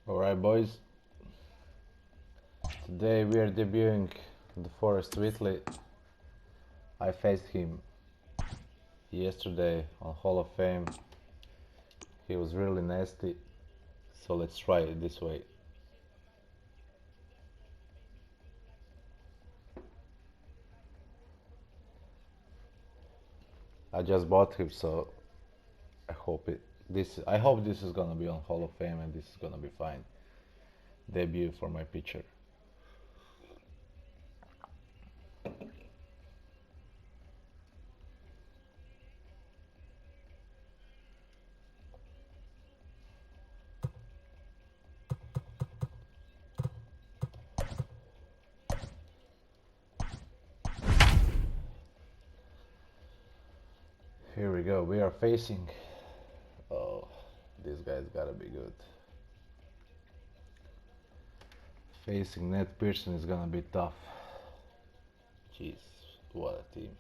Alright, boys. Today we are debuting the Forest Whitley. I faced him yesterday on Hall of Fame. He was really nasty, so let's try it this way. I just bought him, so I hope this is gonna be on Hall of Fame and this is gonna be fine. Debut for my pitcher. Here we go. We are facing. Oh, this guy's gotta be good. Facing Ned Pearson is gonna be tough. Jeez, what a team.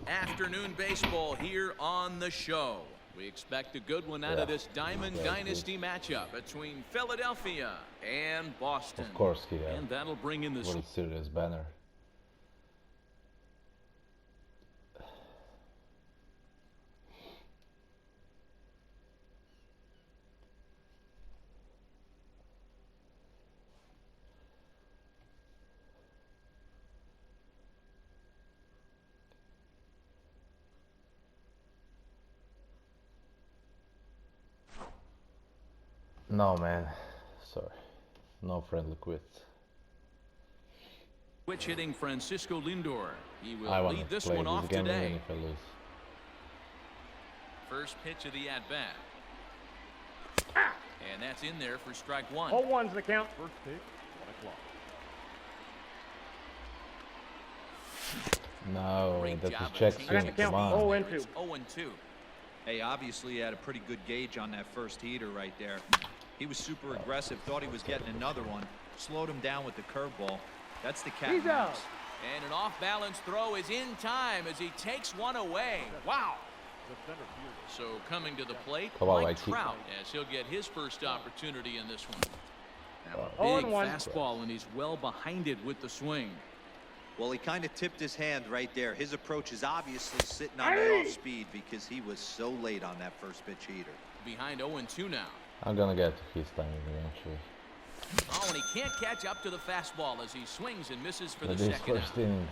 Afternoon baseball here on the show. We expect a good one out of this Diamond Dynasty matchup between Philadelphia and Boston. Of course, and that'll bring in the World Series banner. No, man. Sorry. No friendly quits. Switch hitting Francisco Lindor. He will lead this one off today. If I lose. First pitch of the at-bat. And that's in there for strike one. 0-1's the count. First pitch, 1 o'clock. No, that's a check swing. Come on. 0-2. 0-2. Hey, obviously he had a pretty good gauge on that first heater right there. He was super aggressive, thought he was getting another one, slowed him down with the curveball. That's the cat. He's out. And an off-balance throw is in time as he takes one away. Wow. So coming to the plate, Mike Trout, as he'll get his first opportunity in this one. Now a big fastball, and he's well behind it with the swing. Well, he kind of tipped his hand right there. His approach is obviously sitting on that off speed because he was so late on that first pitch heater. Behind 0-2 now. I'm gonna get to his timing eventually. Oh, and he can't catch up to the fastball as he swings and misses for the these second first out. innings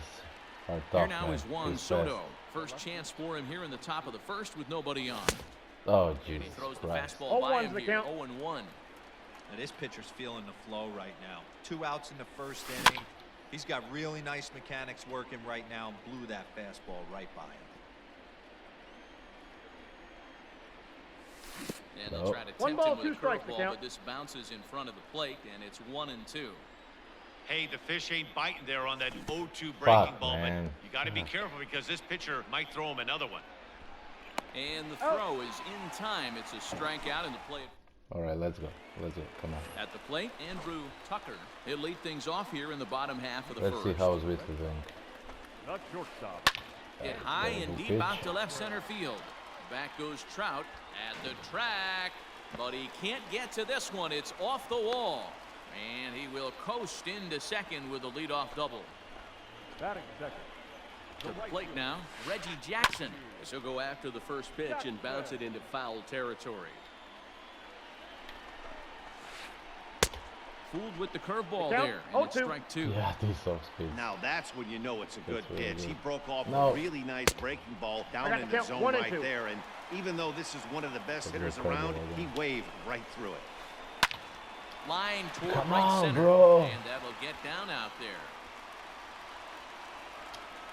are tough, Here now is Juan Soto. Fast. First chance for him here in the top of the first with nobody on. Oh, And Jesus he throws Christ. the fastball by 0-1's him the here. count. 0-1. Now, this pitcher's feeling the flow right now. 2 outs in the first inning. He's got really nice mechanics working right now and blew that fastball right by him. And they'll try to tempt him with a curveball, but this bounces in front of the plate, and it's 1-2. Hey, the fish ain't biting there on that 0-2 breaking ball, man. but you got to be careful because this pitcher might throw him another one. And the throw is in time. It's a strikeout in the play. All right, let's go. Let's go. Come on. At the plate, Andrew Tucker. He'll lead things off here in the bottom half of the Let's first. see how Whitley doing. Not shortstop. Hit high and deep out to left center field. Back goes Trout at the track, but he can't get to this one. It's off the wall, and he will coast into second with a leadoff double. Batting second. To the plate now, Reggie Jackson. As he'll go after the first pitch and bounce it into foul territory. Fooled with the curveball there, and it's strike 2. Yeah, these off speed. Now that's when you know it's a good That's really pitch. good. He broke off No. a really nice breaking ball down in the zone right there, and even though this is one of the best hitters around, he waved right through it. Line toward Come right on, center, bro. and that'll get down out there.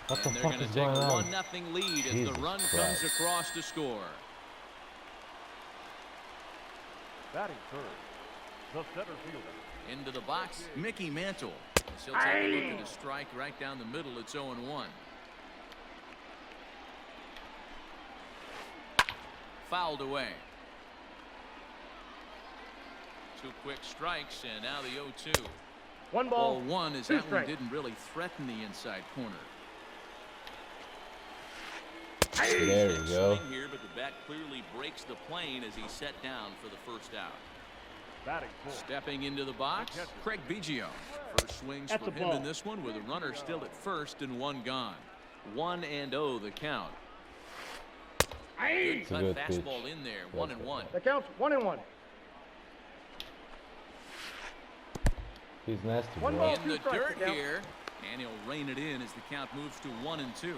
What the And they're fuck going is to take going a on? 1-0 lead as Jesus the run Christ. comes across to score. Batting third. The center fielder. Into the box, Mickey Mantle. As he'll take a look at a strike right down the middle. It's 0-1. Fouled away. 2 quick strikes, and now the 0-2. 1 ball. 0-1 as 2 that one strikes. didn't really threaten the inside corner. There you go. Here, but the bat clearly breaks the plane as he's set down for the first out. Stepping into the box, Craig Biggio. First swings for him in this one with a runner still at first and one gone. 1-0 the count. Good cut fastball in there, 1-1. The count's 1-1. He's nasty, bro. In the dirt here, and he'll rein it in as the count moves to 1-2.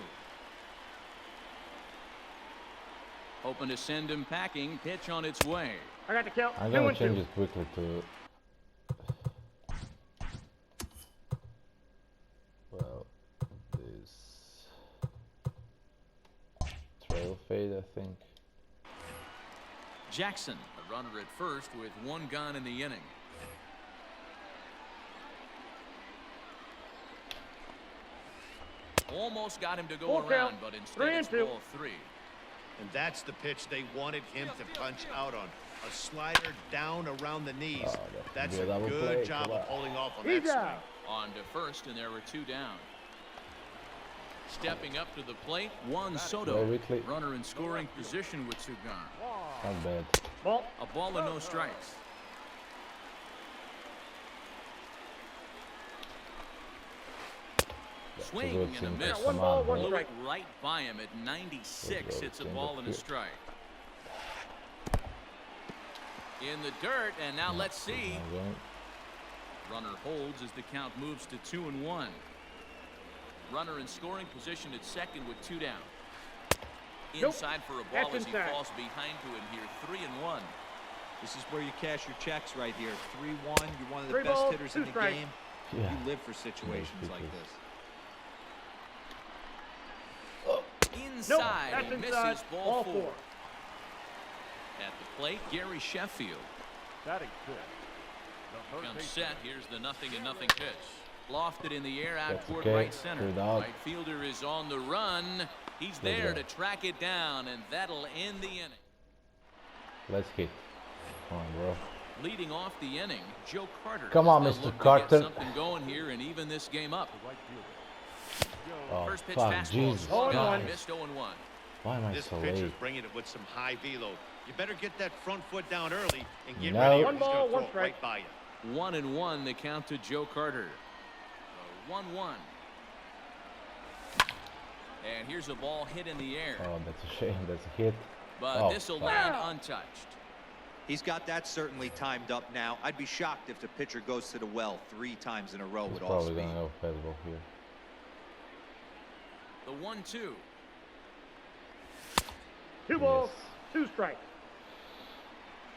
Hoping to send him packing. Pitch on its way. I got the count. I'm gonna change it quickly to. Well, this trail fade, I think. Jackson, a runner at first with one gone in the inning. Almost got him to go around, but instead it's ball 3. And that's the pitch they wanted him to punch out on. A slider down around the knees. Oh, that's a good job of holding off on that swing. On to first, and there were 2 down. Stepping up to the plate, Juan Soto. Runner in scoring position with 2 gone. Not bad. A ball and no strikes. Swing and a miss. One ball, one Blew it strike. right by him at 96. It's a ball and a strike. In the dirt, and now let's see. Runner holds as the count moves to 2-1. Runner in scoring position at second with 2 down. Inside for a ball as he falls behind to him here. 3-1. This is where you cash your checks right here. 3-1. You're one of the best hitters in the game. Yeah. You live for situations like this. Inside, and misses ball 4. At the plate, Gary Sheffield. Comes set. Here's the 0-0 pitch. Lofted in the air out toward right center. Right fielder is on the run. He's there to track it down, and that'll end the inning. Let's hit. Come on, bro. Leading off the inning, Joe Carter. Come on, Mr. Carter. Something going here and even this game up. Oh, First pitch fuck, fastball. Jesus. Missed 0-1. Why am I This so pitcher's late? bringing it with some high velo. You better get that front foot down early and get No. ready. One He's gonna ball, throw one it strike. right by you. 1-1 the count to Joe Carter. 1-1. And here's a ball hit in the air. Oh, that's a shame. That's a hit. But this will land untouched. He's got that certainly timed up now. I'd be shocked if the pitcher goes to the well 3 times in a row with all speed. Probably gonna go fastball here. The 1-2. 2 balls, 2 strikes.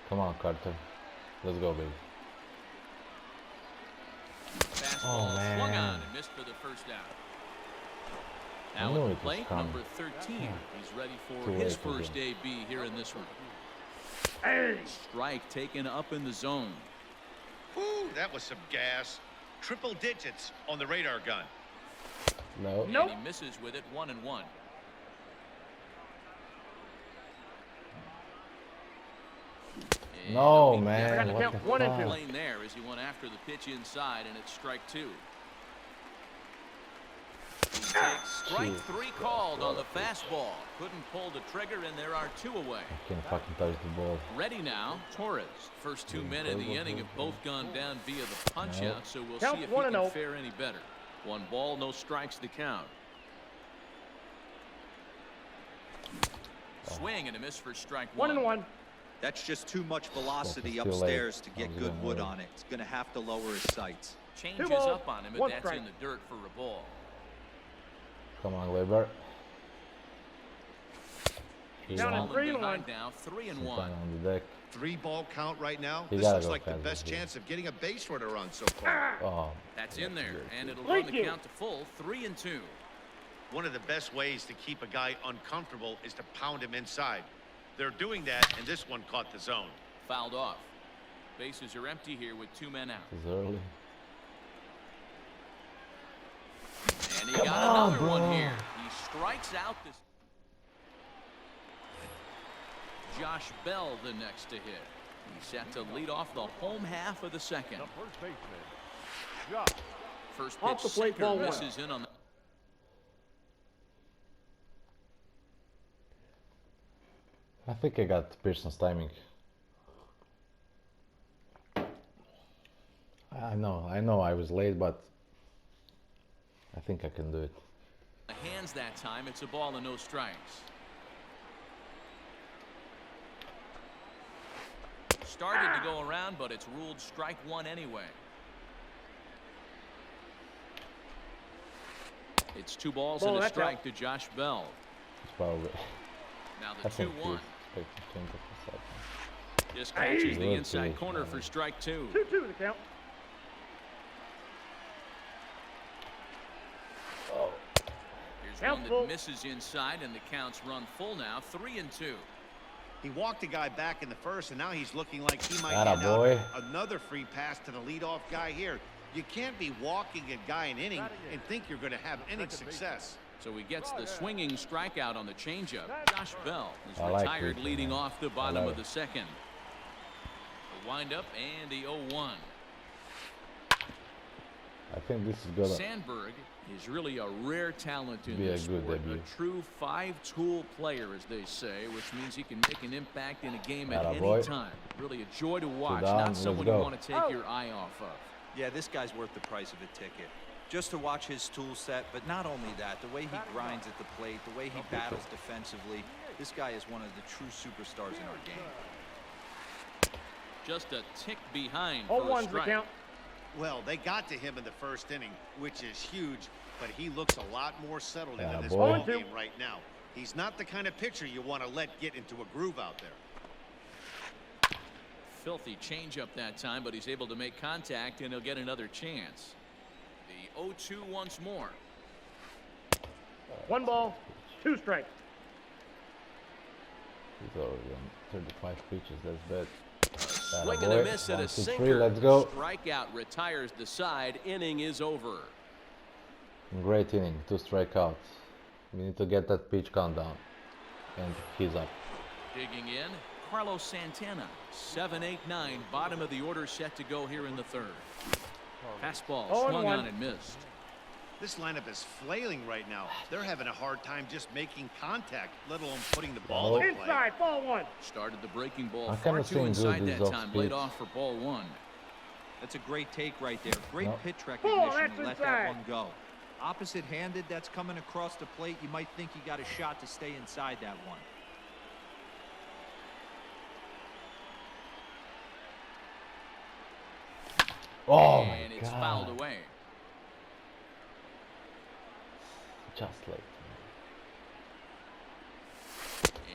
Come on, Carter. Let's go, baby. Fastball man. swung on and missed for the first out. I Now knew at it the was plate, coming. number 13. He's ready for Too his late for first him. AB here in this one. Hey. Strike taken up in the zone. Ooh, that was some gas. Triple digits on the radar gun. No. And he misses with it. 1-1. And No, he man. I got to What count the 1 and fuck? 2. Lane there as he went after the pitch inside, and it's strike 2. He takes strike 3 called on the fastball. Couldn't pull the trigger, and there are 2 away. I can't fucking touch the ball. Ready now, Torres. First 2 men in the inning have both gone down via the punch out, so we'll Count see if he 1-0. can fare any better. 1 ball, no strikes to count. Swing and a miss for strike 1. 1-1. That's just too much velocity Still upstairs late. to get good wood on it. It's going to have to lower his sights. Changes 2 balls, up on him, and 1 that's strike. in the dirt for a ball. Come on, Weber. He's Down fallen at 3-1. behind now, 3-1. On the deck. 3-ball count right now. He This gotta looks go like the fast best here. chance of getting a base runner run so far. Oh. That's in there, and it'll Thank run the you. count to full. 3-2. One of the best ways to keep a guy uncomfortable is to pound him inside. They're doing that, and this one caught the zone. Fouled off. Bases are empty here with 2 men out. It's early. And he Come got on, another one bro. here. He strikes out this. Josh Bell the next to hit. He's set to lead off the home half of the second. The first baseman, Josh. First Off pitch the plate, sinker ball 1. misses in on the. I think I got Pearson's timing. I know I was late, but I think I can do it. Hands that time. It's a ball and no strikes. Started to go around, but it's ruled strike one anyway. It's 2 balls and a strike to Josh Bell. Probably. Now the 2-1. This catches the inside corner for strike 2. 2-2 the count. Here's one that misses inside, and the count's run full now. 3-2. He walked a guy back in the first, and now he's looking like he might Atta hand boy. out another free pass to the leadoff guy here. You can't be walking a guy an inning and think you're going to have any success. So he gets the swinging strikeout on the changeup. Josh Bell is like retired, it, leading man. off the bottom of the second. The windup and the 0-1. I think this is gonna Sandberg is really a rare talent in be a this good sport. debut. A true 5-tool player, as they say, which means he can make an impact in a game at Atta any boy. time. Really a joy to watch, down, not someone you let's go. want to take your eye off of. Yeah, this guy's worth the price of a ticket. Just to watch his tool set, but not only that, the way he grinds at the plate, the way he battles defensively, this guy is one of the true superstars in our game. Just a tick behind for a 0-1's the strike. count. Well, they got to him in the first inning, which is huge, but he looks a lot more settled into this boy. ball game right now. He's not the kind of pitcher you want to let get into a groove out there. Filthy changeup that time, but he's able to make contact, and he'll get another chance. The 0-2 once more. 1 ball, 2 strikes. He's already on 35 pitches. That's bad. Swing Atta and a boy. miss at a 1, 2, 3, sinker. let's go. Strikeout retires the side. Inning is over. Great inning. 2 strikeouts. We need to get that pitch count down. And he's up. Digging in, Carlos Santana. 7-8-9, bottom of the order, set to go here in the third. Fastball swung on and missed. This lineup is flailing right now. They're having a hard time just making contact, let alone putting the ball in play. Inside, ball 1. Started the breaking ball I far kinda too seen inside good that these time. off Laid speeds. off for ball 1. That's a great take right there. Great Nope. pitch recognition. that's He let inside. that one go. Opposite-handed, that's coming across the plate. You might think you got a shot to stay inside that one. Oh my And it's God. fouled away. Just late.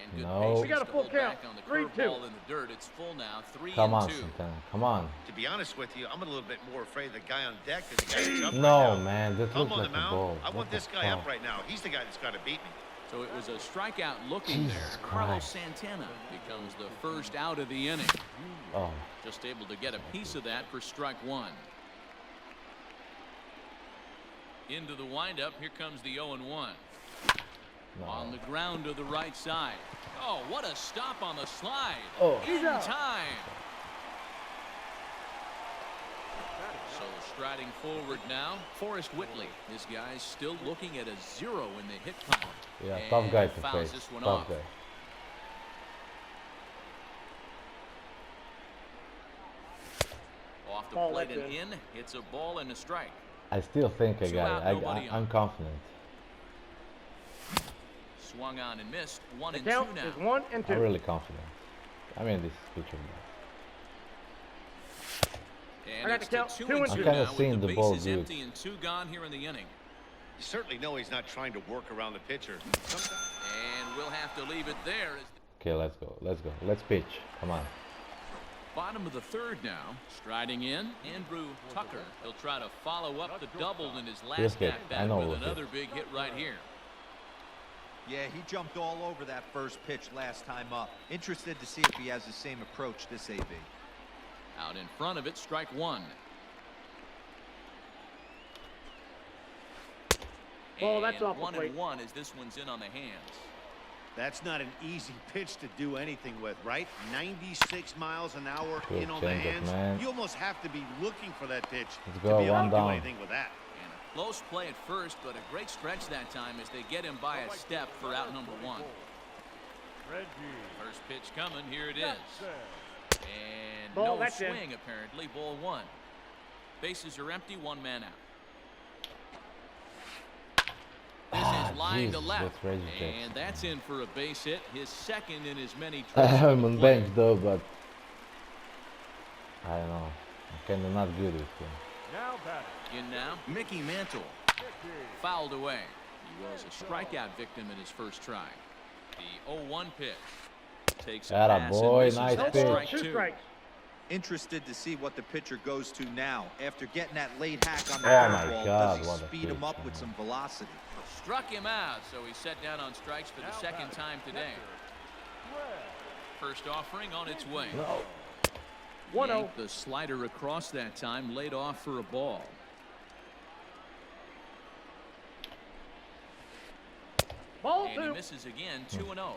And good No. patience We got a to full hold count. back on the 3-2. curveball in the dirt. It's full now. 3-2. Come on, Santana. Come on. To be honest with you, I'm a little bit more afraid of the guy on deck than the guy that's up No, right now. man. That I'm looks on like the a mound. ball. I want What this the guy up fuck? right now. He's the guy that's got to beat me. So it was a strikeout looking Jesus there. Carlos Christ. Santana becomes the first out of the inning. Oh, Just able to get a piece of that for strike 1. Into the windup. Here comes the 0-1. On the ground to the right side. Oh, what a stop on the slide. Oh. In time. So striding forward now, Forrest Whitley. This guy's still looking at a 0 in the hit column. yeah. And Tough guy to fouls face. this one Tough off. guy. Off the Ball plate left and in. It's a ball and a strike. I still think I Two got out, it. nobody I'm on. confident. Swung on and missed. 1 The and 2 count now. is 1 and 2. I'm really confident. I mean, this pitcher. And I got it's the count, to 2 2 and and 2 2. I'm kinda now with seeing the the ball bases good. empty and 2 gone here in the inning. You certainly know he's not trying to work around the pitcher. And we'll have to leave it there. As Okay, let's go. Let's go. Let's pitch. Come on. bottom of the third now. Striding in, Andrew Tucker. He'll try to follow up the double in his He'll last hit. at bat I know with he'll hit. another big hit right here. Yeah, he jumped all over that first pitch last time up. Interested to see if he has the same approach this AB. Out in front of it, strike 1. Oh, that's And off the 1 plate. and 1 as this one's in on the hands. That's not an easy pitch to do anything with, right? 96 miles an hour Good in on the changeup, hands. man. You almost have to be looking for that pitch Let's to go, be able one to do down. anything with that. And a close play at first, but a great stretch that time as they get him by a step for out number 1. Reggie. First pitch coming. Here it is. And Ball, no that's in. swing, apparently. Ball one. Bases are empty. One man out. This is line to Jesus, left. that's Reggie And Jackson. that's in for a base hit. His second in as many I trips. have to him the on plate. bench though, but I don't know. I'm kind of not good with him. Now batting. In now, Mickey Mantle. Fouled away. He was a strikeout victim in his first try. The 0-1 pitch. Takes a Atta pass boy, and misses. nice That's pitch. strike Two two. strikes. Interested to see what the pitcher goes to now. After getting that late hack on the Oh my curveball, God, does what he a speed him pitch, up with man. some velocity? Struck him out, so he's set down on strikes for the Now second batting. time today. Catcher. First offering on its way. No. 1-0. Yanked the slider across that time, laid off for a ball. Ball And he two. misses again, 2-0.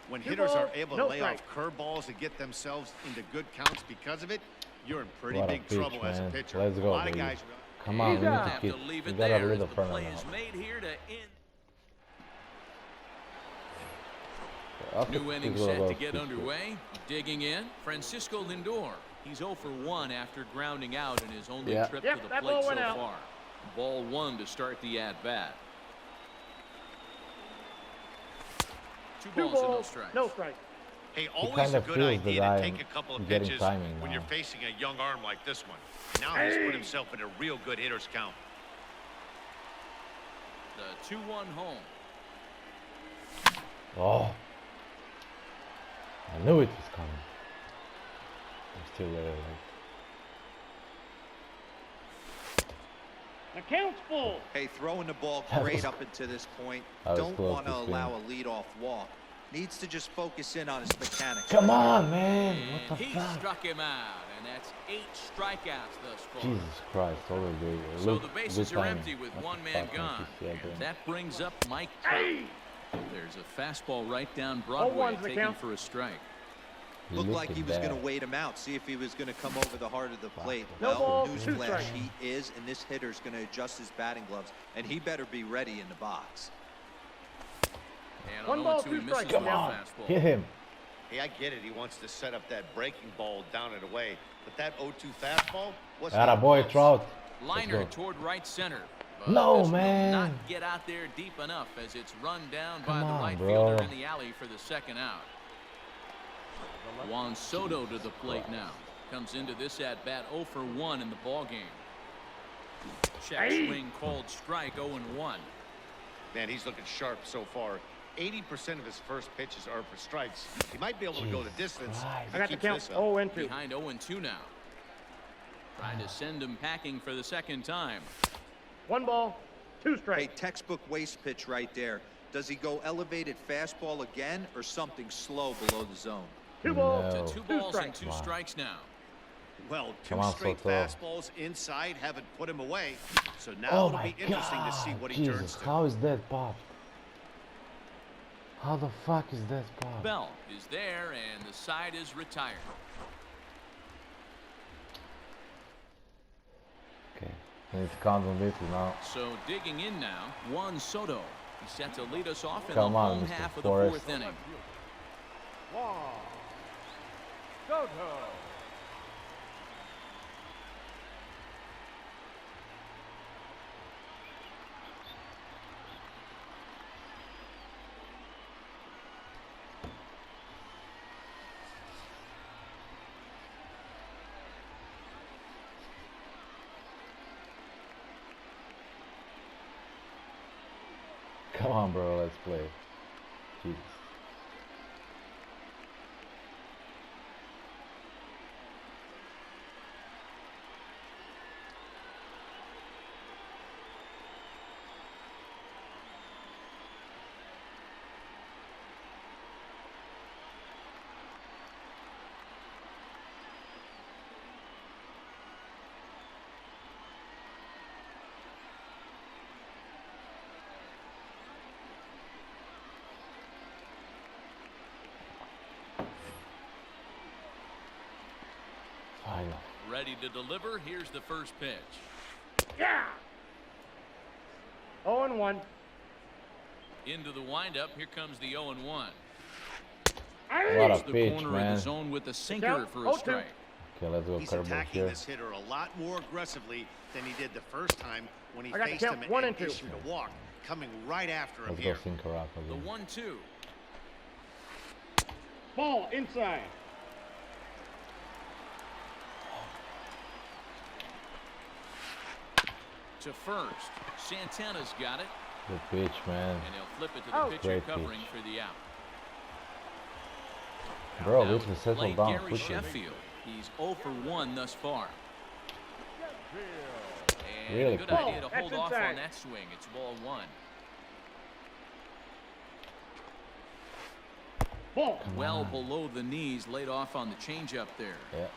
When Two hitters are balls, able to no lay strike. off curveballs and get themselves into good counts because of it, you're in pretty What a big pitch, trouble as a man. pitcher. Let's a go, lot of baby. guys. Come on, we need We'll to have keep. to leave We it gotta there rid as of the Fernando play now. is made here to end. After New inning people set to about get pitch, underway. Digging in, Francisco Lindor. He's 0 for 1 after grounding out in his only Yeah. trip Yep, to the that plate ball so went out. far. Ball one to start the at-bat. Two Two balls and no balls. strikes. No strikes. Hey, always kinda a good feels idea that to I'm take a couple of getting pitches timing when now. you're facing a young arm like this one. Now he's put himself in a real good hitter's count. The 2-1 home. Oh, I knew it was coming. I'm still there. The count's full. Hey, throwing the ball That great was- up into this point. that was Don't close want to to allow a swing. leadoff walk. Needs to just focus in on his mechanics. Come on, man! And What the he fuck? struck him out, and that's 8 strikeouts thus far. Jesus Christ! Already. So Look, the bases good are timing. empty with What one the man fuck, gone. yeah, And dude. that brings up Mike Trout. There's a fastball right down Broadway, 0-1's the taken count. for a strike. Looked like he was going to bad. wait him out, see if he was going to come over the heart of the plate. No Well, ball, 2 newsflash, strikes. he is, and this hitter's going to adjust his batting gloves, and he better be ready in the box. And One on ball, 0-2, 2 he misses strikes. with Come a on, fastball. hit him. Hey, I get it. He wants to set up that breaking ball down and away. But that 0-2 fastball was Atta boy, Trout. Liner Let's go. toward right center. But No, this will man. not get out there deep enough as it's run down by Come the on, right bro. fielder in the alley for the second out. Juan Soto to the plate now. Comes into this at bat 0 for 1 in the ball game. Check swing called strike 0-1. Man, he's looking sharp so far. 80% of his first pitches are for strikes. He might be able to go the distance. Christ. if I he got the keeps count. this up. 0-2. Behind 0-2 now. Trying to send him packing for the second time. 1 ball, 2 Hey, strikes. textbook waste pitch right there. Does he go elevated fastball again or something slow below the zone? 2 balls, No. 2 2 balls and strikes. 2 strikes now. Well, 2 Come on, straight Soto. fastballs inside haven't put him away. So now Oh it'll my be interesting God! to see what he turns Jesus, to. how is that popped? How the fuck is that popped? Bell is there, and the side is retired. Okay, I need to count on this now. So digging in now, Juan Soto. He's set to lead us off in Come the on, home Mr. half of the Forrest. 4th inning. Juan Soto. Come on, bro, let's play. Jesus. Fine. Ready to deliver. Here's the first pitch. Yeah. 0-1. Into the windup. Here comes the 0-1. What a The pitch, corner of man. the zone with the sinker Count, for a 0-2. strike. Okay, let's go He's curveball attacking here. this hitter a lot more aggressively than he did the first time when he I got to faced count him 1 and and 2. issued a walk, coming right after him Let's go here. sinker up The again. 1-2. Ball inside. To first. Santana's got it. Good pitch, man. And he'll flip it to the Out. pitcher Great covering pitch. for the out. Bro, Now we can settle play down Gary quickly. Sheffield. He's 0 for 1 thus far. And Really a good quick. idea to That's hold off on inside. that swing. It's ball 1. Ball. Well below the knees, laid off on the changeup there. Yeah.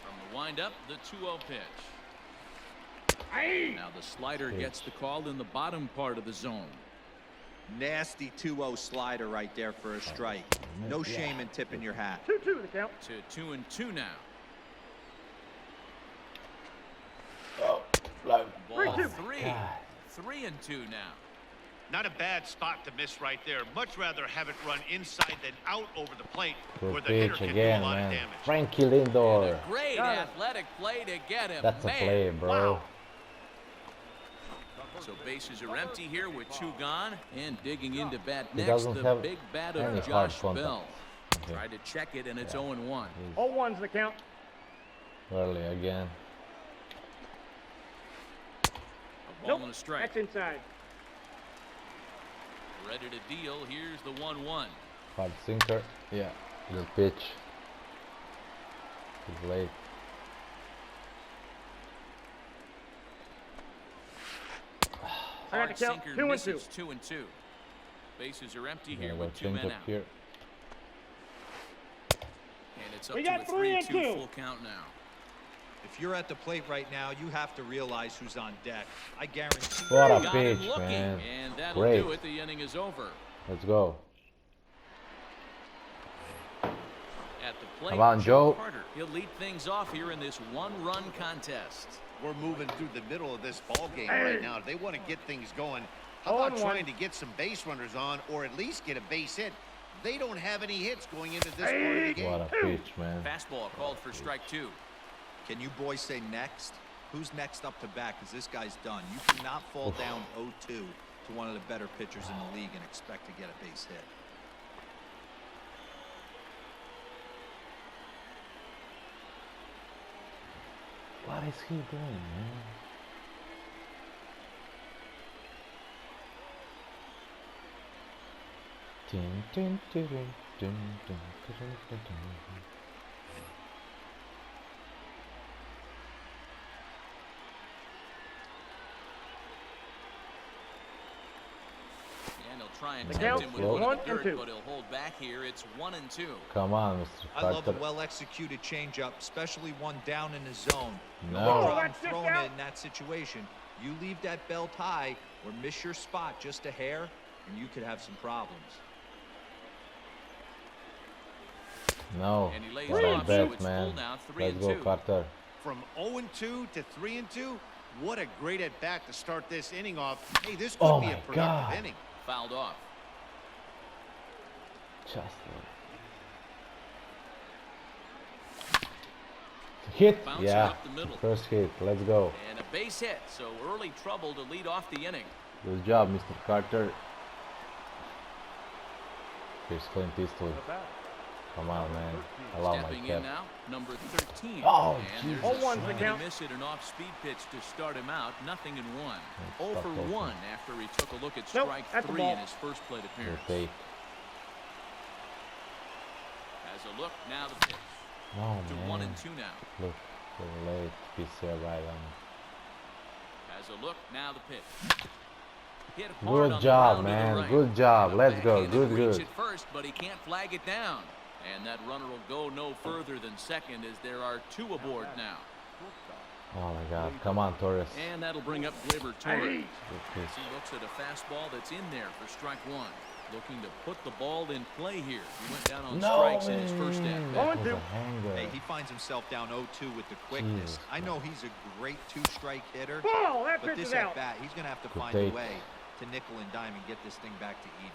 From the windup, the 2-0 pitch. Aye. Now the slider gets the call in the bottom part of the zone. Nasty 2-0 slider right there for a strike. No shame in tipping your hat. 2-2 the count. To 2-2 now. Like, Ball 3-2. 3. God. 3-2 now. Not a bad spot to miss right there. Much rather have it run inside than out over the plate where good the hitter pitch can again, do a lot of man. damage. Frankie And Lindor. a great Got it. athletic play to get him. That's a Man. play, bro. Wow. So bases are empty here with 2 gone. And digging into bat He next, doesn't the have big bat any of hard Josh contact. Bell. Okay. Tried to check it, and it's 0-1. 0-1's the count. Early again. A ball and a strike. That's inside. Ready to deal. Here's the 1-1. Hard sinker. Yeah. Good pitch. It's late. I got Hard to count sinker 2 and misses 2. 2-2. Bases are empty Gonna here go with 2 change men up out. here. And it's up We to got a 3 and 3-2 2. full count now. If you're at the plate right now, you have to realize who's on deck. I guarantee What a Got him pitch, looking, man. and that'll Great. do it. The inning is over. Let's go. At the plate, Come on, Joe. Carter. He'll lead things off here in this 1-run contest. We're moving through the middle of this ball game Hey. right now. If they want to get things going, how 0-1. about trying to get some base runners on or at least get a base hit? They don't have any hits going into this part of the game. What a pitch, man. Fastball called for strike 2. Can you boys say next? Who's next up to bat? Because this guy's done. You cannot fall down 0-2 to one of the better pitchers in the league and expect to get a base hit. What is he doing, man? Dun, dun, dun, dun, dun, dun, dun, dun, dun. And he'll try and The tempt count him is with one 1 of the and dirt, 2. but he'll hold back here. It's 1-2. Come on, Mr. I love Carter. the well-executed changeup, especially one down in the zone. No. problem That's just throwing out. it in that situation. You leave that belt high or miss your spot just a hair, and you could have some problems. No. And he lays What a off, so bet, it's man. full now, Let's go, 3-2. Carter. From 0-2 to 3-2, what a great at-bat to start this inning off. Hey, this could Oh be a my productive God. inning. Fouled off. Just hit. Bounce it Yeah. up the middle. First hit. Let's go. And a base hit, so early trouble to lead off the inning. Good job, Mr. Carter. Here's Clint Eastwood. The bat. Come on, man. Allow my Stepping cap. in now, number 13. Oh, and Jesus. there's a 0-1 swing and count. a miss at an off-speed pitch to start him out. Nothing in 1. Let's 0 stop for talking. 1 after he took a look at Nope, strike that's a 3 ball. in his first plate appearance. Good take. Has a look, now the pitch. No, To man. 1-2 now. Look, too late. He's right on. Has a look, now the pitch. Hit hard on Good the job, ground to the man. right. Good job. The Let's go. backhanded Good, reach good. at first, but he can't flag it down. And that runner will go no further than second as there are 2 aboard now. Oh my God. Come on, Torres. And that'll bring up Gleyber Torres. Good pitch. As he looks at a fastball that's in there for strike 1. Looking to put the ball in play here. He went down on No, strikes in his first man. at That bat. was a hanger. Hey, he finds himself down 0-2 with the quickness. Jesus I know he's a great 2-strike hitter, Ball. That but pitch this is at out. bat, he's going to have to Good find take. a way to nickel and dime and get this thing back to even.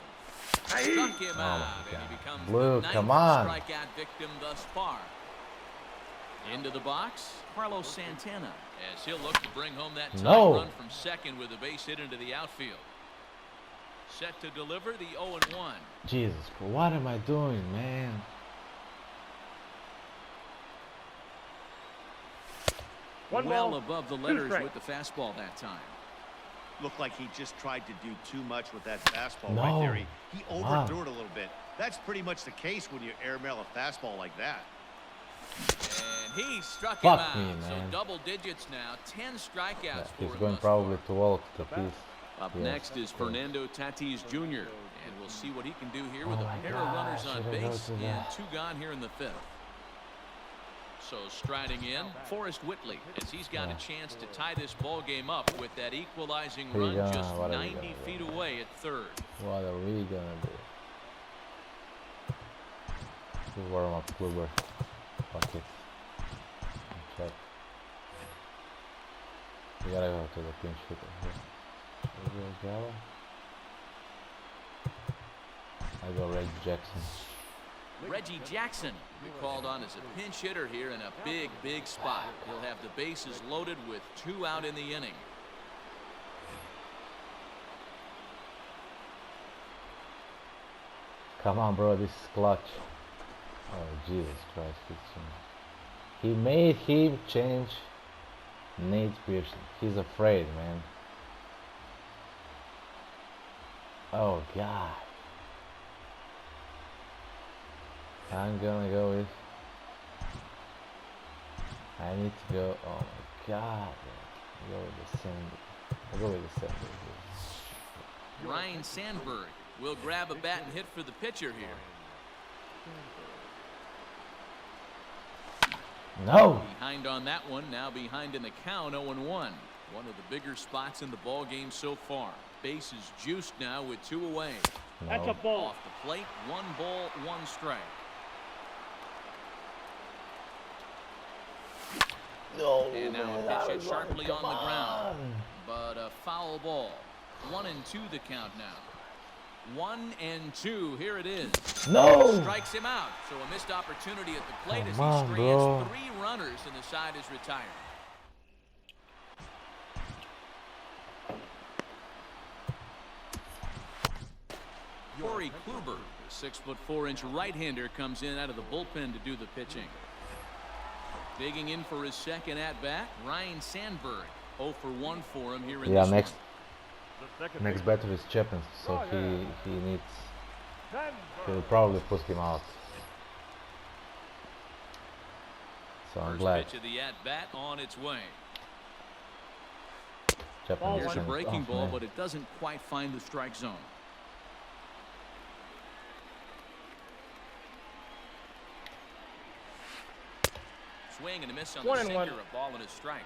Struck him out, and he becomes Blue, the come ninth on. strikeout victim thus far. Into the box, Carlos Santana, as he'll look to bring home that tying run from second with a base hit into the outfield. Set to deliver the 0-1. Jesus, what am I doing, man? Well above the letters with the fastball that time. Looked like he just tried to do too much with that fastball right there. He overthrew it a little bit. That's pretty much the case when you airmail a fastball like that. And he struck him out. Man. So double digits now, 10 strikeouts for him. He's going probably to walk the piece. Up next is Fernando Tatis Jr. And we'll see what he can do here with a pair of runners on base and 2 gone here in the 5th. So striding in, Forrest Whitley, as he's got a chance to tie this ball game up with that equalizing run just 90 feet away at third. What are we gonna do? Just warm up Kluber. Fuck it. Check. We gotta go to the pinch hitter here. I go Reggie Jackson. Reggie Jackson will be called on as a pinch hitter here in a big, big spot. He'll have the bases loaded with 2 out in the inning. Come on, bro, this is clutch. Oh, Jesus Christ. He made him change Nate Pearson. He's afraid, man. Oh, God. I'm gonna go with. I need to go. Oh my God! I'll go with the Sandberg. I'll go with the Sandberg. Ryan Sandberg will grab a bat and hit for the pitcher here. No. Behind on that one. Now behind in the count. 0-1. One of the bigger spots in the ball game so far. Bases juiced now with 2 away. No. That's a ball. Off the plate. 1 ball, 1 strike. No, and now a pitch hit sharply on the ground. But a foul ball. 1-2 the count now. 1-2. Here it is. No. Strikes him out. So a missed opportunity at the plate as he on, strands bro. 3 runners and the side is retired. Corey Kluber, the 6'4" right-hander, comes in out of the bullpen to do the pitching. Digging in for his second at-bat, Ryan Sandberg. 0 for 1 for him here in this next The next batter is Chapin, so he needs. He'll probably put him out. So I'm First glad. pitch of the at-bat on its way. Chapin Here's a is breaking off, ball, man. but it doesn't quite find the strike zone. Swing and a miss on the 1-1. sinker, a ball and a strike.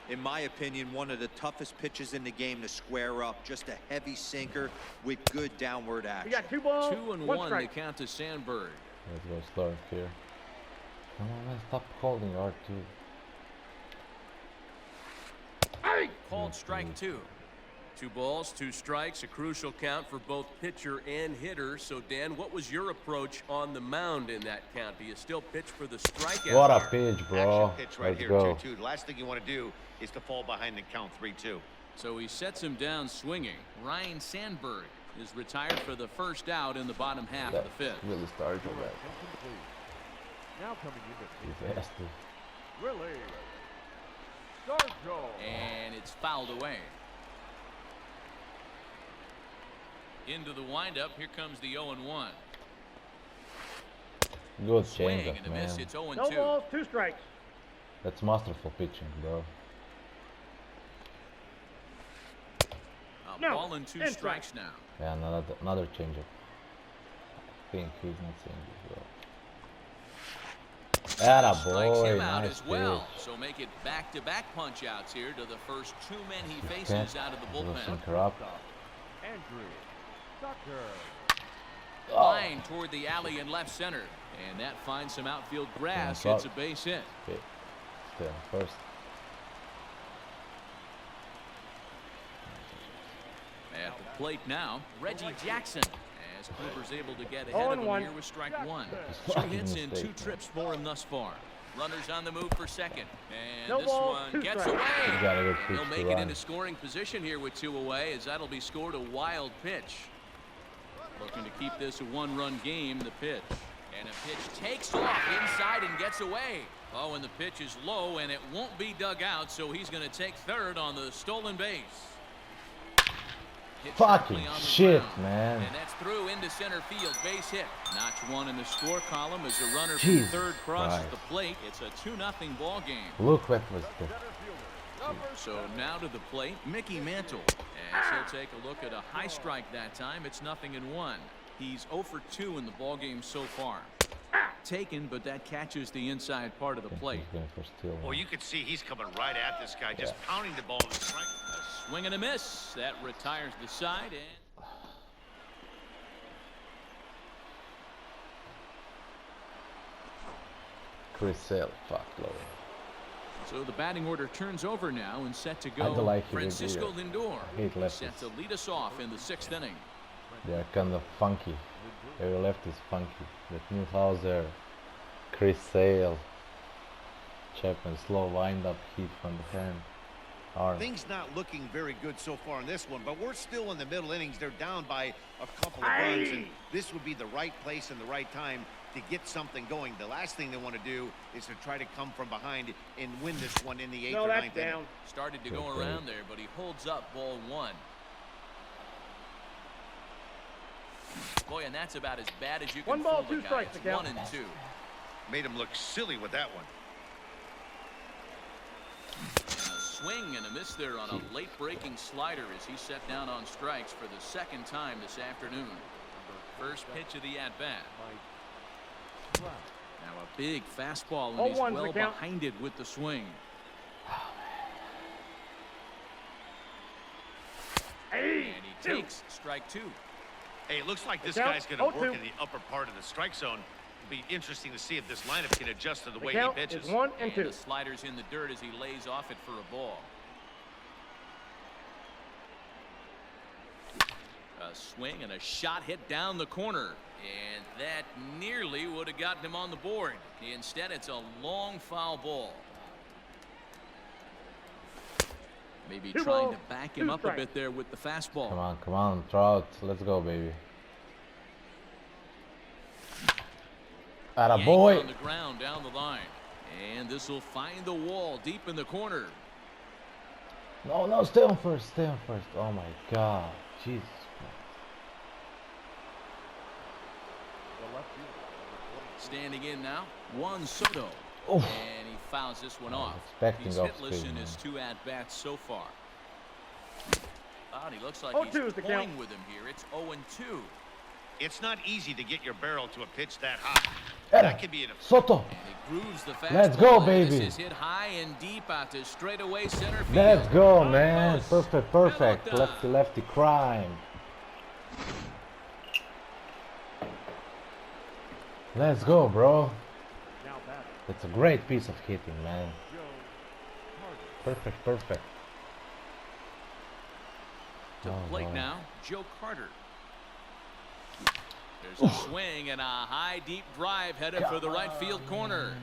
In my opinion, one of the toughest pitches in the game to square up. Just a heavy sinker with good downward We action. got 2 balls, 2-1 1 the strike. count to Sandberg. Let's go slow here. Come on, man, stop holding R2. Called strike 2. 2 balls, 2 strikes, a crucial count for both pitcher and hitter. So, Dan, what was your approach on the mound in that count? Do you still pitch for the strikeout? What a here? pitch, bro. Action pitch right Let's here, go. 2-2. The last thing you want to do is to fall behind the count 3-2. So he sets him down swinging. Ryan Sandberg is retired for the first out in the bottom half of the 5th. Really started with that. Now coming in Disaster. Willie Stargell. And it's fouled away. Into the windup. Here comes the 0-1. Good Swing change and a up, miss. man. It's No 0-2. balls, 2 strikes. That's masterful pitching, bro. A No. ball and 2 Inside. strikes now. Yeah, another change up. I think he's not seeing this well. Atta Strikes boy, him out nice as well. pitch. So make it back-to-back punch-outs here to the first 2 men he He faces can't out of the little bullpen. sinker up. Andrew Tucker. Line toward the alley in left center. And that finds some outfield grass. Yeah, It's a base hit. Okay. Still first. At the plate now, Reggie Jackson. As Kluber's able to get ahead of him 0-1. here with strike one. Two Fucking hits in mistake, 2 trips for him thus far. Runners on the move for second. And No this ball, one 2 gets strikes. away. You gotta go He'll pitch make to it run. into scoring position here with 2 away, as that'll be scored a wild pitch. Looking to keep this a 1-run game, the pitch. And a pitch takes off inside and gets away. Oh, and the pitch is low, and it won't be dug out, so he's going to take third on the stolen base. Hit Fucking sharply on the shit, ground. man. And that's through into center field, base hit. Notch 1 in the score column as the runner from Jesus third crosses Christ. the plate. It's a 2-0 ball game. Look what was the. So now to the plate, Mickey Mantle. As he'll take a look at a high strike that time. It's 0-1. He's 0 for 2 in the ball game so far. Taken, but that catches the inside part of the plate. He's going for steal. Well, you can see he's coming right at this guy, just pounding the ball to the strike. A swing and a miss. That retires the side. And Chris Sale, fuck, low. so the batting order turns over now and set to I go. don't like it Francisco either. Lindor Hate lefties. set to lead us off in the 6th inning. They're kind of funky. Every left is funky. That Newhouser, Chris Sale, Chapman, slow wind-up hit from the hand. Arm. Things not looking very good so far in this one, but we're still in the middle innings. They're down by a couple of runs, and this would be the right place and the right time to get something going. The last thing they want to do is to try to come from behind and win this one in the 8th No, or that's 9th inning. down. Started to go around there, but he holds up ball 1. Boy, and that's about as bad as you can 1 ball, fool 2 the guy. strikes It's to count. 1 and 2. Made him look silly with that one. A swing and a miss there on a late breaking slider as he set down on strikes for the 2nd time this afternoon. First pitch of the at-bat. Now a big fastball, and he's 0-1's the well count. behind it with the swing. And he takes strike 2. Hey, it looks like this count, guy's going to work 0-2. in the upper part of the strike zone. It'll be interesting to see if this lineup can adjust to the way he count pitches. is 1 and And 2. the slider's in the dirt as he lays off it for a ball. A swing and a shot hit down the corner. And that nearly would have gotten him on the board. Instead, it's a long foul ball. Maybe 2 trying balls, to back 2 him up a strikes. bit there with the fastball. Come on, Trout. Let's go, baby. Atta Yanked boy. on the ground down the line. And this will find the wall deep in the corner. No, stay on first. Stay on first. Oh my God. Jesus Christ. Standing in now, Juan Soto. Oof. And he fouls this one off. expecting He's off hitless speed, in his man. 2 at-bats so far. And he looks like 0-2 he's is the toying count. with him here. It's 0-2. It's not easy to get your barrel to a pitch that high. Atta. That could be an Soto. And he grooves the fastball. Let's go, and baby. This is hit high and deep out to straightaway center field. Let's go, man. Close. Perfect. Pelota. Lefty crime. Let's go, bro. Now batting, It's a great piece of hitting, man. Joe Perfect. To Oh, plate Lord. now, Joe Carter. There's a swing and a high deep drive headed for the right field corner.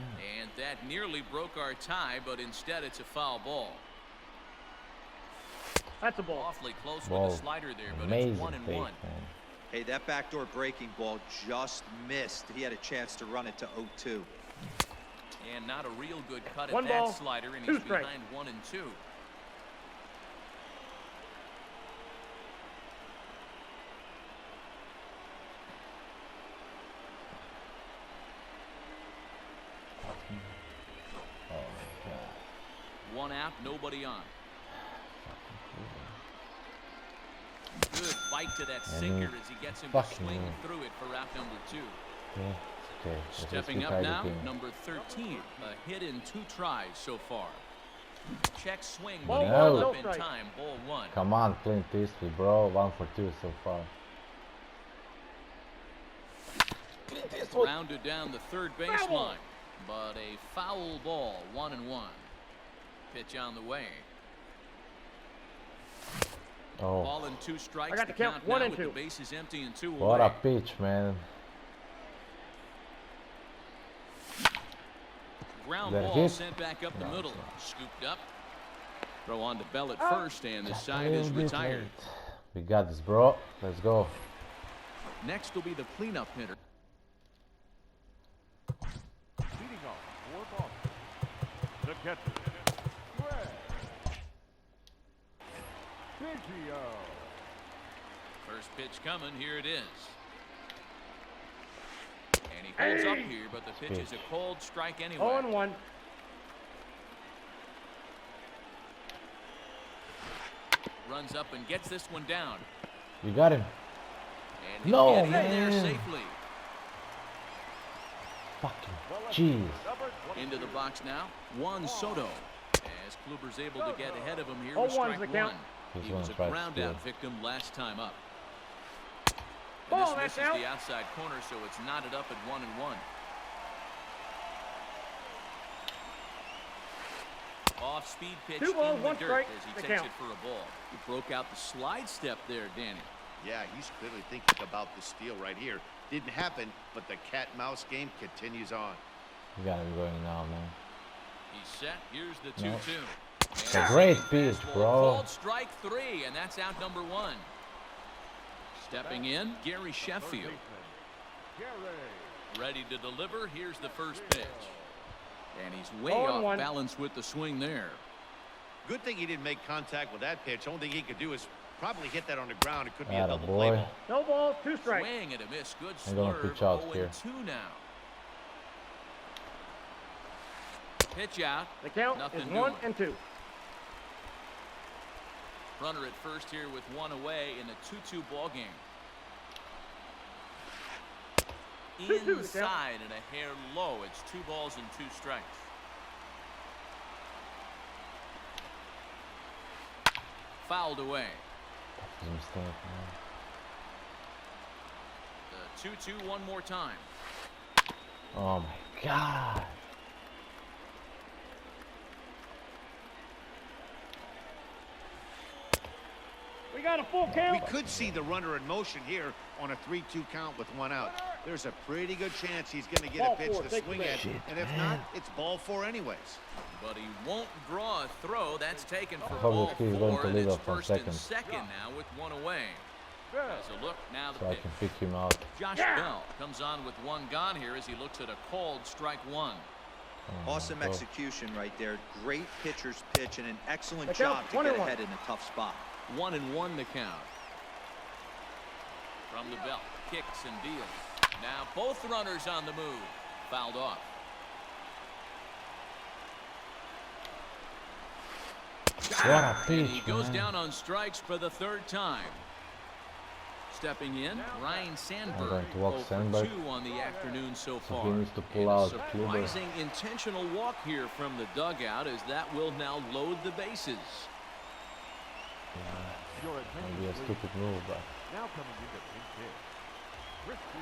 And that nearly broke our tie, but instead it's a foul ball. That's a ball. Awfully close Ball. with the slider there, but Amazing it's 1 and take, 1. man. Hey, that backdoor breaking ball just missed. He had a chance to run it to 0-2. And not a real good cut at 1 that ball, slider, and 2 he's strikes. behind 1 and 2. Oh my God. 1 out, nobody on. Good bite to that sinker as he gets him to Fucking swing hell. through it for out number 2. Yeah, it's okay. Let's just Stepping keep up now, targeting. number 13. A hit in 2 tries so far. Check swing, Ball but he one, held no up in strike. time. Ball 1. Come on, Clint Eastwood, bro. 1 for 2 so far. Rounded down the third baseline, but a foul ball. 1 and 1. Pitch on the way. Oh, Ball and 2 strikes. I got the the count, count 1 now and with 2. the bases empty and 2 what away. a pitch, man. Ground That ball hit? sent back up the No, middle. it's not. Scooped up. Throw on to Bell at first, and the Just a side is little bit retired. late. We got this, bro. Let's go. Next will be the cleanup hitter. Leading off for Boston, the catcher, Greg Biggio. First pitch coming. Here it is. And he holds up here, but the pitch is a cold strike anyway. 0-1. Runs up and gets this one down. You got him. And he'll No, get in there man. safely. Fucking jeez. Into the box now. Juan Soto. As Kluber's able to get ahead of him here 0-1's with strike the one. count. He's He gonna was a try to ground steal. out victim last time up. And Ball, this that's misses out. the outside corner, so it's knotted up at 1-1. Off-speed pitch 2 balls, in the 1 dirt strike, as he the takes count. it for a ball. He broke out the slide step there, Danny. Yeah, he's clearly thinking about the steal right here. Didn't happen, but the cat-mouse game continues on. You gotta be going now, man. He's set. Here's the No. 2-2. It's a great pitch, Fastball bro. Called strike 3, and that's out number 1. Stepping in, Gary Sheffield. Ready to deliver. Here's the first pitch. And he's way off 0-1. balance with the swing there. Good thing he didn't make contact with that pitch. Only thing he could do is probably hit that on the ground. It could be a Atta double play boy. ball. No ball, 2 strikes. Swing and a miss. Good I'm gonna slurve. pitch out 0-2 here. now. Pitch out. The count Nothing is doing. 1 and 2. Runner at first here with 1 away in a 2-2 ball game. 2-2 the count. Inside and a hair low. It's 2 balls and 2 strikes. Fouled away. It's a mistake, man. The 2-2 one more time. Oh my god. We got a full count. We could see the runner in motion here on a 3-2 count with 1 out. There's a pretty good chance he's going to get Ball a pitch 4, to take swing the at, pitch. and if not, it's ball 4 anyways. But he won't draw a throw. That's taken for hope ball that he's going 4, to and lead it's off on first and second. second now with 1 away. As a look, now the So I pitch. can pick him out. Josh Bell comes on with 1 gone here as he looks at a called strike 1. Oh, Awesome go. execution right there. Great pitcher's pitch and an excellent The count, job to 1 get and 1. ahead in a tough spot. 1-1 the count. From the belt, kicks and deals. Now both runners on the move. Fouled off. What a And pitch, he goes man. down on strikes for the 3rd time. Stepping in, Ryan Sandberg. going to walk 0 for Sandberg. 2 on the afternoon so So far. he needs to pull And a out Kluber. surprising intentional walk here from the dugout as that will now load the bases. Your Maybe a attention, please. stupid move, but Now coming into pinch hit, Christian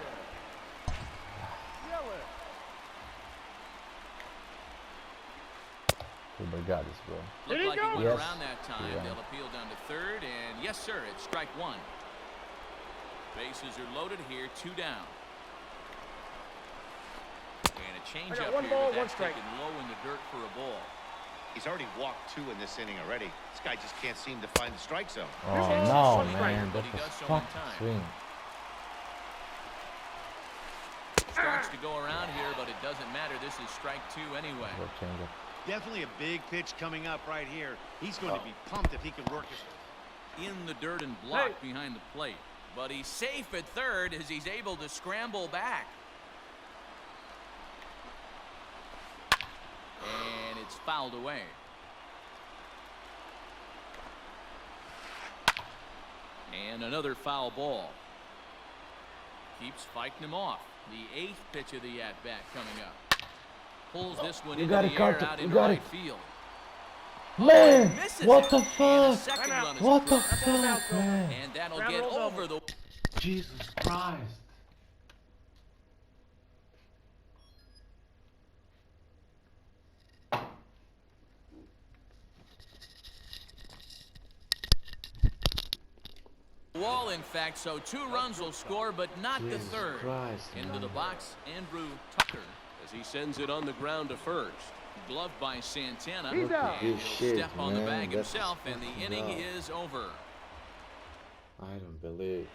Yelich. Kluber got this, bro. Looked Did he like go? he went Yes. around that time. Yeah. They'll appeal down to 3rd, and yes, sir, it's strike 1. Bases are loaded here, 2 down. And a change I got up 1 here, ball, but 1 that's strike. taken low in the dirt for a ball. He's already walked 2 in this inning already. This guy just can't seem to find the strike zone. Oh balls, no, 1 strike. man, But that's he a does so in fucking time. swing. Starts to go around here, but it doesn't matter. This is strike 2 anyway. Go change it. Definitely a big pitch coming up right here. He's going to be pumped if he can work his... In the dirt and blocked behind the plate. But he's safe at 3rd as he's able to scramble back. And it's fouled away. And another foul ball. Keeps fighting him off. The 8th pitch of the at-bat coming up. Pulls this one You into got the it, air Carter. out You into got right it. field. Man, Misses what it. the And a fuck? second Timeout. run is What the approved. fuck, man? And that'll Ground get rule double. over the... Jesus Christ. Wall, in fact, so 2 runs will score, but not the Jesus third. Christ, Into man. the box, Andrew Tucker. As he sends it on the ground to first. Gloved by Santana. He's out. And Good he'll shit, step on the man. bag That's himself, and the fucking inning job. is over. I don't believe.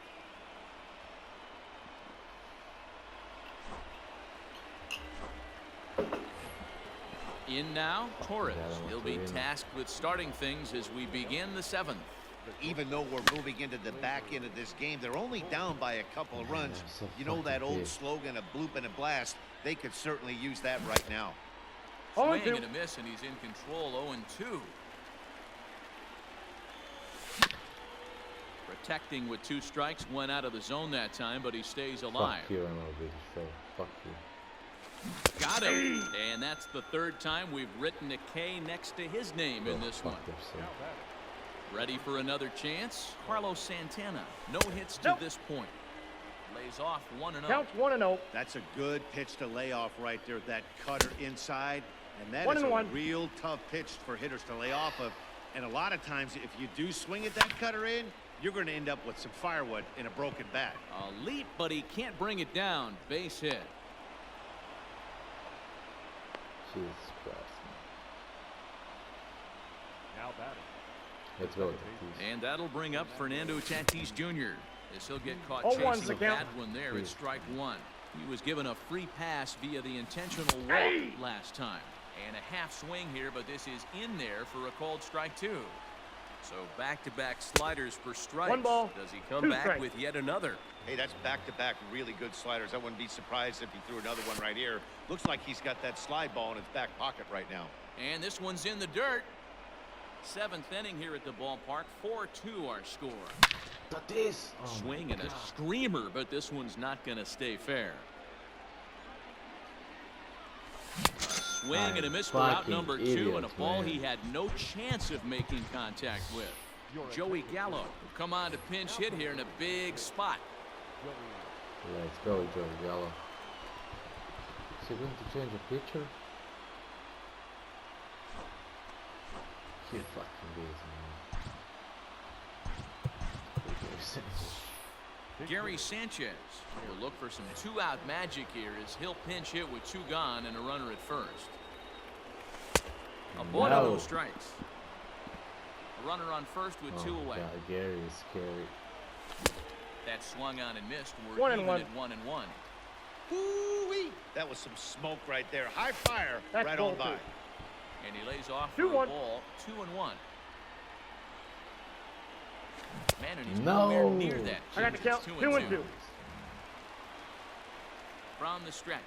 In now, Torres. Yeah, I don't He'll want be to win. tasked with starting things as we begin the 7th. Even though we're moving into the back end of this game, they're only down by a couple of runs. I'm so You know that fucking old pissed. slogan, a bloop and a blast? They could certainly use that right now. Oh, Swing two. and a miss, and he's in control, 0-2. Protecting with 2 strikes, went out of the zone that time, but he stays alive. Fuck you, MLB The Show. Fuck you. Got him. And that's the 3rd time we've written a K next to his name in Go this fuck one. yourself. Ready for another chance? Carlos Santana. No hits to Nope. this point. Lays off 1-0. Counts 1-0. That's a good pitch to lay off right there, that cutter inside. And that is 1-1. a real tough pitch for hitters to lay off of. And a lot of times, if you do swing at that cutter in, you're going to end up with some firewood in a broken bat. A leap, but he can't bring it down. Base hit. Jesus Christ. Now batting. Let's go. Tatis. And that'll bring up Fernando Tatis Jr. as he'll get caught 0-1's chasing the a count. bad one there at strike 1. He was given a free pass via the intentional walk last time. And a half swing here, but this is in there for a called strike 2. So back-to-back sliders for strikes. 1 ball, Does he come 2 back strikes. with yet another? Hey, that's back-to-back really good sliders. I wouldn't be surprised if he threw another one right here. Looks like he's got that slide ball in his back pocket right now. And this one's in the dirt. 7th inning here at the ballpark. 4-2 our score. Tatis. Oh my Swing and a God. screamer, but this one's not going to stay fair. Swing and a miss for out Fucking number 2, and a idiots, ball man. he had no chance of making contact with. Joey Gallo will come on to pinch hit here in a big spot. Let's go, Joey Gallo. Is he going to change a pitcher? He fucking is, man. Gary Sanchez will look for some 2-out magic here as he'll pinch hit with 2 gone and a runner at first. A ball to no strikes. A runner on first with 2 away. God, Gary is scary. That swung on and missed. We're 1-1. even at 1-1. Woo-wee! That was some smoke right there. High fire That's right ball on by. 2. And he lays off for a 2-1. ball. 2-1. Man, and he's No. nowhere near that. I got the It's count. 2-2. From the stretch.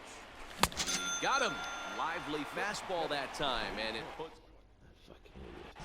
He got him. Lively fastball that time, and it puts. Fucking idiot.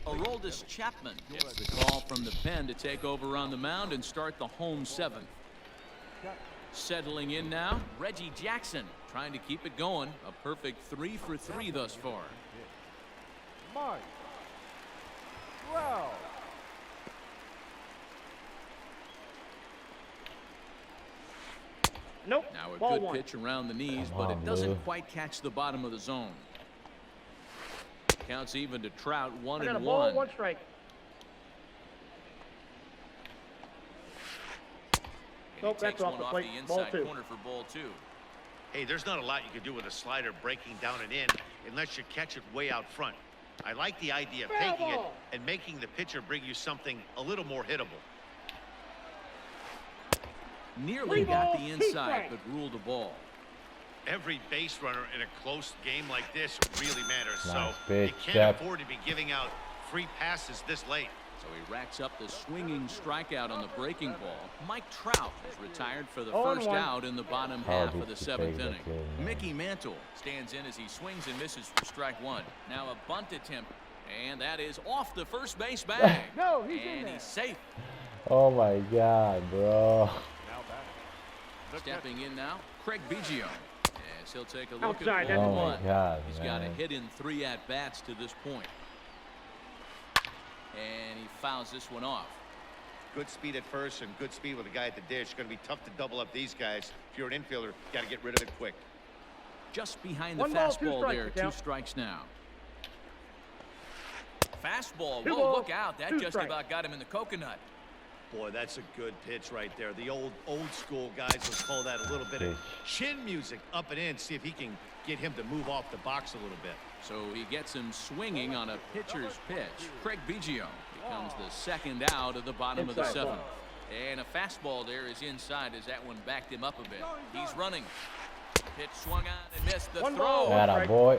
Aroldis Chapman gets the call from the pen to take over on the mound and start the home 7th. Settling in now, Reggie Jackson trying to keep it going. A perfect 3 for 3 thus far. Mike. Wow. Nope. Now a Ball good 1. pitch around the knees, Come but on, it doesn't Lou. quite catch the bottom of the zone. Counts even to Trout, I got a 1-1. ball, 1 strike. And Nope, he takes that's off one the off plate. the Ball inside 2. corner for ball 2. Hey, there's not a lot you can do with a slider breaking down and in unless you catch it way out front. I like the idea of Foul taking it ball. and making the pitcher bring you something a little more hittable. Nearly 3 got balls, the 2 inside, strikes. but ruled the ball. Every base runner in a close game like this really matters. Nice So pitch, you can't Jap. afford to be giving out free passes this late. So he racks up the swinging strikeout on the breaking ball. Mike Trout is retired for the 0-1. first out in the bottom How half did of the he 7th take that inning. game, man? Mickey Mantle stands in as he swings and misses for strike 1. Now a bunt attempt, and that is off the first base bag. No, he's in And there. he's safe. Oh my God, bro. Now batting. The Stepping in now, Craig Biggio. As he'll take a look Outside, at that's Oh a my ball. God, He's got a man. hit in 3 at-bats to this point. And he fouls this one off. Good speed at first and good speed with a guy at the dish. Going to be tough to double up these guys. If you're an infielder, got to get rid of it quick. Just behind the 1 ball, 2 fastball strikes, there. look 2 out. strikes now. Fastball. 2 Whoa, balls, look out. That 2 just strikes. about got him in the coconut. Boy, that's a good pitch right there. The old school guys would call that a little bit of chin music up and in. See if he can get him to move off the box a little bit. So he gets him swinging on a pitcher's pitch. Craig Biggio becomes the second out of the bottom of the Inside 7th. ball. And a fastball there is inside as that one backed him up a bit. He's running. Pitch swung on and missed the 1 throw. ball. Atta boy.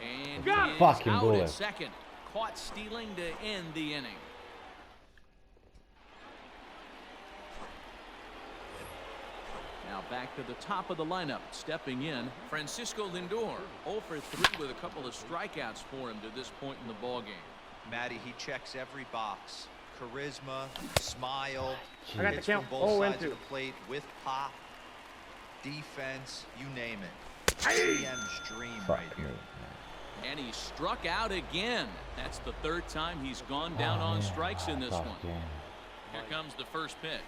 And Got he it. is Fucking out bullet. at second. Caught stealing to end the inning. Now back to the top of the lineup. Stepping in, Francisco Lindor. 0 for 3 with a couple of strikeouts for him to this point in the ballgame. Matty, he checks every box. Charisma, smile, I got the hits from count. both 0 and sides 2. of the plate with pop, defense, you name it. GM's dream Fuck right me. here. And he struck out again. That's the 3rd time he's gone down on strikes in this one. Fuck yeah. Here comes the first pitch.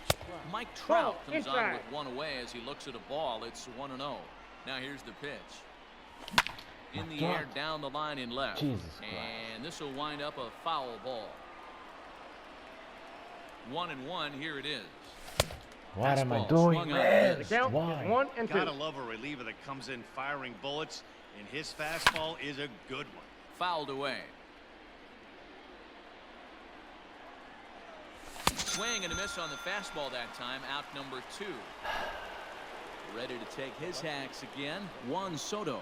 Mike Trout Ball, comes on inside. with 1 away as he looks at a ball. It's 1-0. Now here's the pitch. In the air, down the line in left. Jesus Christ. And this will wind up a foul ball. 1-1. Here it is. What am I Fastball doing, swung on man? and The count Why? is 1 and 2. Gotta love a reliever that comes in firing bullets, and his fastball is a good one. Fouled away. Swing and a miss on the fastball that time. Out number 2. Ready to take his hacks again. Juan Soto,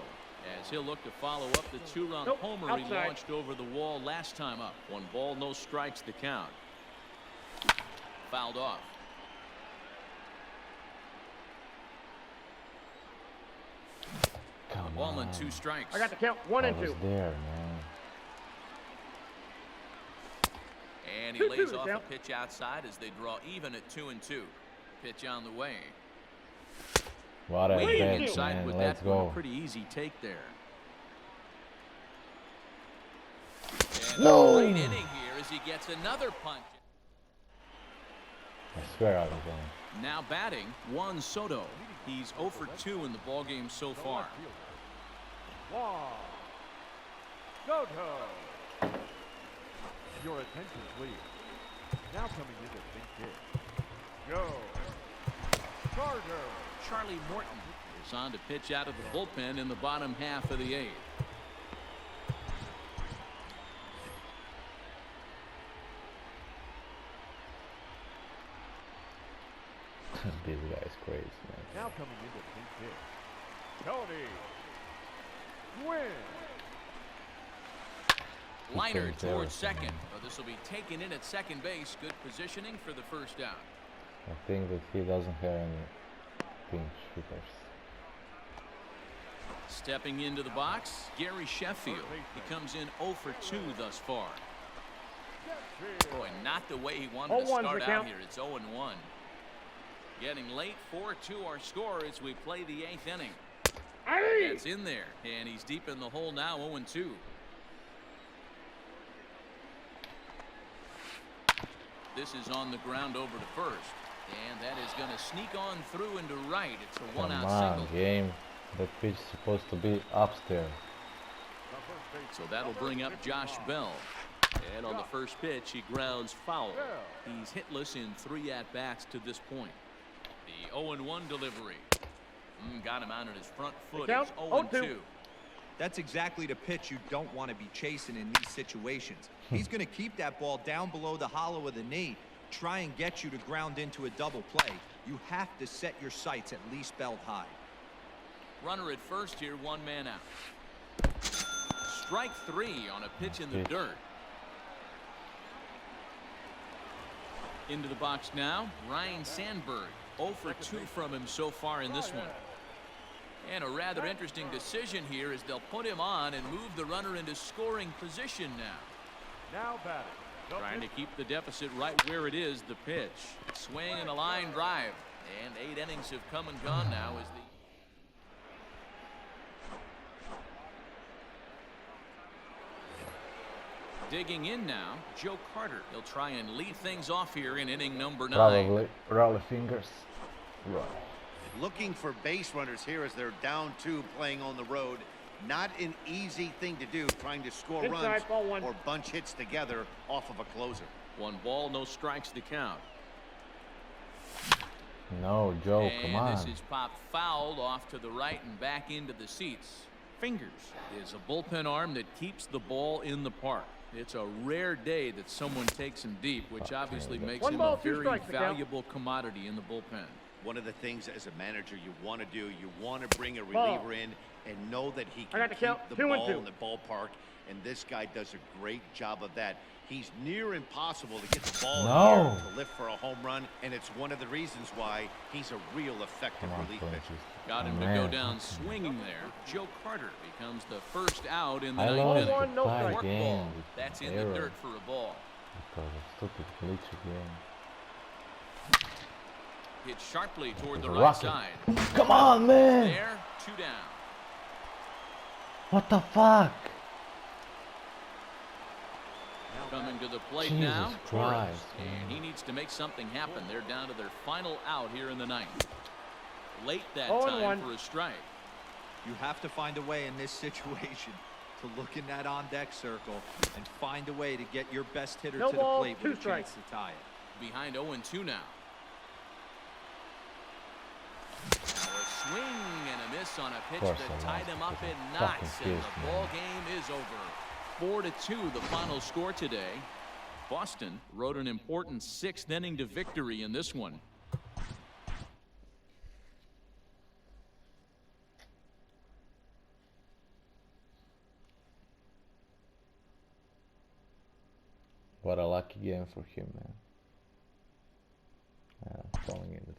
as he'll look to follow up the 2-run Nope, homer he outside. launched over the wall last time up. 1 ball, no strikes the count. Fouled off. Come Ball on. and 2 strikes. I got the count 1 I and was 2. there, man. And he 2-2 lays the off a count. pitch outside as they draw even at 2-2. Pitch on the way. What a Waiting bet, inside man. with Let's that one. go. A pretty easy take there. And No! a great inning here as he gets another punch. I swear I was going. Now batting, Juan Soto. He's 0 for 2 in the ballgame so far. Juan Soto. Your attention, please. Now coming in to think big. Joe Carter. Charlie Morton is on to pitch out of the bullpen in the bottom half of the 8th. This guy is crazy, man. Now coming in to think big. Tony Gwynn. Liner He towards came second. Oh, this will be taken in at second base. Good positioning for the first out. I think that he doesn't have any pinch hitters. Stepping into the box, Gary Sheffield. He comes in 0 for 2 thus far. Boy, not the way he wanted to 0-1's start the out count. here. It's 0-1. Getting late, 4-2 our score as we play the 8th inning. Hey! That's in there, and he's deep in the hole now, 0-2. This is on the ground over to first, and that is going to sneak on through into right. It's a Come one-out on, single. game. That pitch is supposed to be upstairs. So that'll bring up Josh Bell. And on the first pitch, he grounds foul. He's hitless in 3 at-bats to this point. The 0-1 delivery. Got him out at his front foot. count, It's 0-2. 0-2. That's exactly the pitch you don't want to be chasing in these situations. He's going to keep that ball down below the hollow of the knee, try and get you to ground into a double play. You have to set your sights at least belt high. Runner at first here, 1 man out. Strike 3 on a pitch in the dirt. Into the box now, Ryan Sandberg. 0 for 2 from him so far in this one. And a rather interesting decision here is they'll put him on and move the runner into scoring position now. Now batting. Trying to keep the deficit right where it is, the pitch. Swing and a line drive. And 8 innings have come and gone now as the... Digging in now, Joe Carter. He'll try and lead things off here in inning number 9. Probably fingers. Right. Looking for base runners here as they're down 2 playing on the road. Not an easy thing to do, trying to score runs or bunch hits together off of a closer. 1 ball, no strikes to count. No, Joe, come on. And this is popped fouled off to the right and back into the seats. Fingers is a bullpen arm that keeps the ball in the park. It's a rare day that someone takes him deep, which obviously makes him a very valuable commodity in the bullpen. One of the things as a manager you want to do, you want to bring a reliever in and know that he can keep the ball in the ballpark, and this guy does a great job of that. He's near impossible to get the ball in the air to lift for a home run, and it's one of the reasons why he's a real effective relief pitcher. Got him to go down swinging there. Joe Carter becomes the first out in the 9th inning. Work ball. That's in the dirt for a ball. Because of stupid glitchy game. Hit sharply toward the right side. Come on, man! There, 2 down. What the fuck? Coming to the plate Jesus now, Christ, and he needs to make something happen. They're down to their final out here in the 9th. Late that time for a strike. You have to find a way in this situation to look in that on-deck circle and find a way to get your best hitter to the plate with a chance to tie it. Behind 0-2 now. A swing and a miss on a pitch that tied him up in knots, and the ball game is over. 4-2 the final score today. Boston rode an important 6th inning to victory in this one. What a lucky game for him, man. Falling in the